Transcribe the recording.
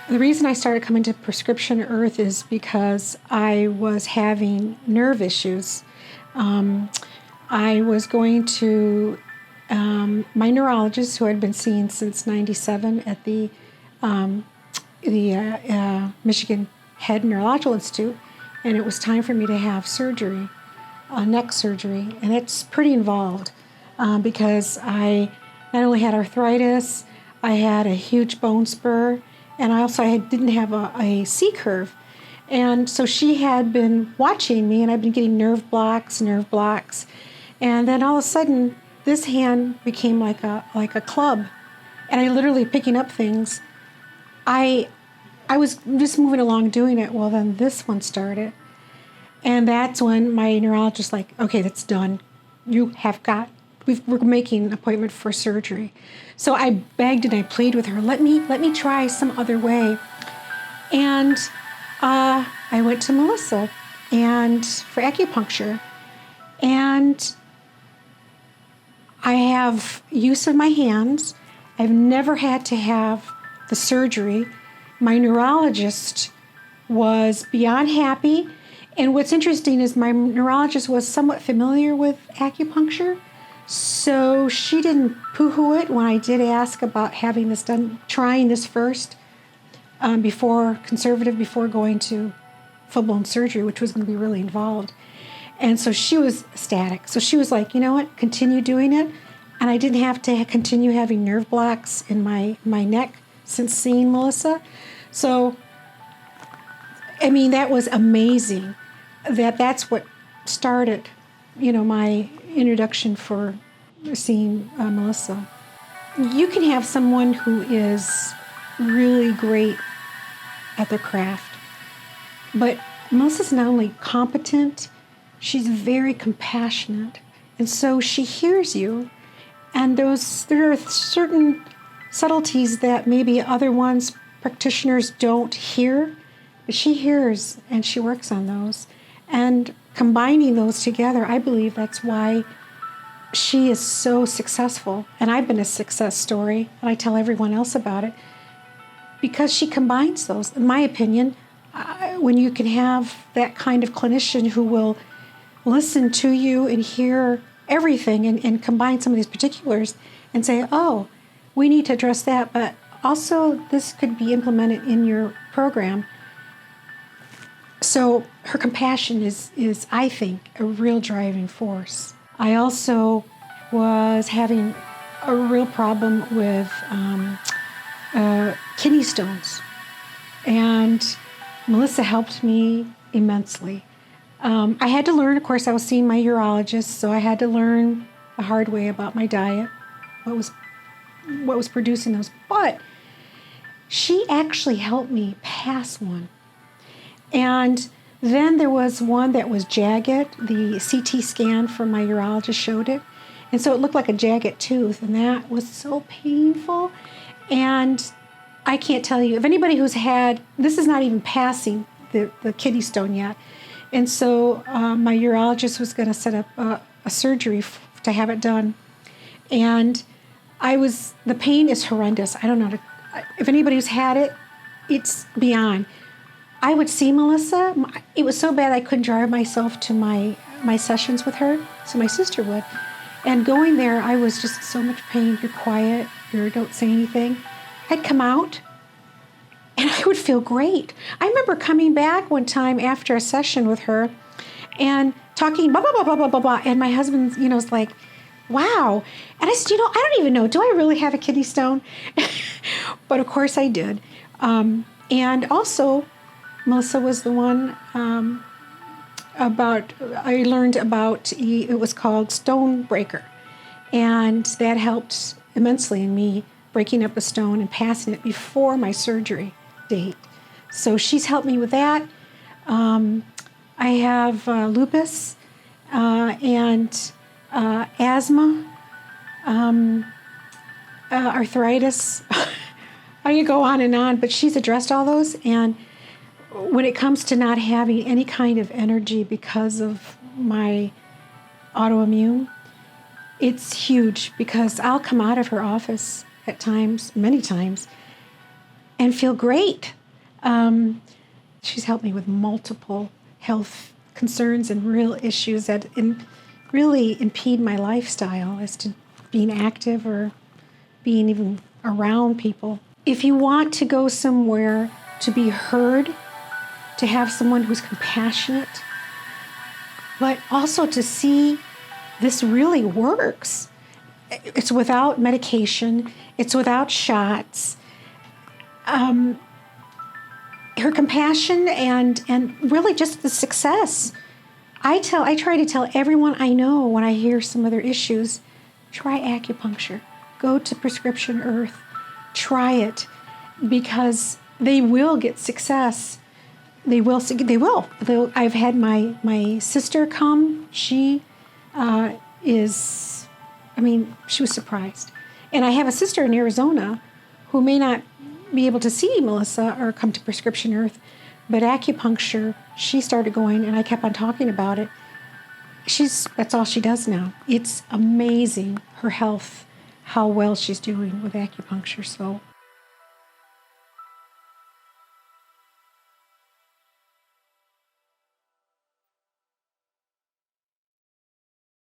The reason I started coming to Prescription Earth is because I was having nerve issues. I was going to my neurologist, who I'd been seeing since '97 at the Michigan Head Neurological Institute, and it was time for me to have surgery, neck surgery, and it's pretty involved because I not only had arthritis, I had a huge bone spur, and I didn't have a C curve. And so she had been watching me, and I've been getting nerve blocks. And then all of a sudden, this hand became like a club, and I literally picking up things. I was just moving along doing it. Well, then this one started, and that's when my neurologist like, okay, that's done. We're making an appointment for surgery. So I begged and I pleaded with her, let me try some other way. And I went to Melissa and for acupuncture, and I have use of my hands. I've never had to have the surgery. My neurologist was beyond happy. And what's interesting is my neurologist was somewhat familiar with acupuncture. So she didn't poo-hoo it when I did ask about having this done, trying this first before going to full-blown surgery, which was going to be really involved. And so she was ecstatic. So she was like, you know what, continue doing it. And I didn't have to continue having nerve blocks in my neck since seeing Melissa. So, I mean, that was amazing. That's what started, my introduction for seeing Melissa. You can have someone who is really great at their craft, but Melissa's not only competent, she's very compassionate, and so she hears you, and there are certain subtleties that maybe other practitioners don't hear, but she hears and she works on those. And combining those together, I believe that's why she is so successful. And I've been a success story, and I tell everyone else about it, because she combines those. In my opinion, when you can have that kind of clinician who will listen to you and hear everything and combine some of these particulars and say, oh, we need to address that, but also this could be implemented in your program. So her compassion is, I think, a real driving force. I also was having a real problem with kidney stones, and Melissa helped me immensely. I had to learn, of course, I was seeing my urologist, so I had to learn the hard way about my diet, what was producing those. But she actually helped me pass one. And then there was one that was jagged. The CT scan from my urologist showed it. And so it looked like a jagged tooth, and that was so painful. And I can't tell you, if anybody who's had, this is not even passing the kidney stone yet. And so my urologist was going to set up a surgery to have it done. And the pain is horrendous. I don't know, if anybody who's had it, it's beyond. I would see Melissa. It was so bad I couldn't drive myself to my sessions with her, so my sister would. And going there, I was just so much pain. You're quiet. You don't say anything. I'd come out, and I would feel great. I remember coming back one time after a session with her and talking blah, blah, blah, blah, blah, blah, blah. And my husband, was like, wow. And I said, I don't even know. Do I really have a kidney stone? But of course I did. And also, Melissa was the one I learned about, it was called Stone Breaker. And that helped immensely in me breaking up a stone and passing it before my surgery date. So she's helped me with that. I have lupus and asthma, arthritis. I could go on and on, but she's addressed all those. And when it comes to not having any kind of energy because of my autoimmune, it's huge, because I'll come out of her office at times, many times, and feel great. She's helped me with multiple health concerns and real issues that really impede my lifestyle as to being active or being even around people. If you want to go somewhere to be heard, to have someone who's compassionate, but also to see this really works. It's without medication. It's without shots. Her compassion and really just the success. I try to tell everyone I know when I hear some of their issues, try acupuncture. Go to Prescription Earth. Try it, because they will get success. They will. I've had my sister come. She she was surprised. And I have a sister in Arizona who may not be able to see Melissa or come to Prescription Earth, but acupuncture, she started going, and I kept on talking about it. That's all she does now. It's amazing, her health, how well she's doing with acupuncture. So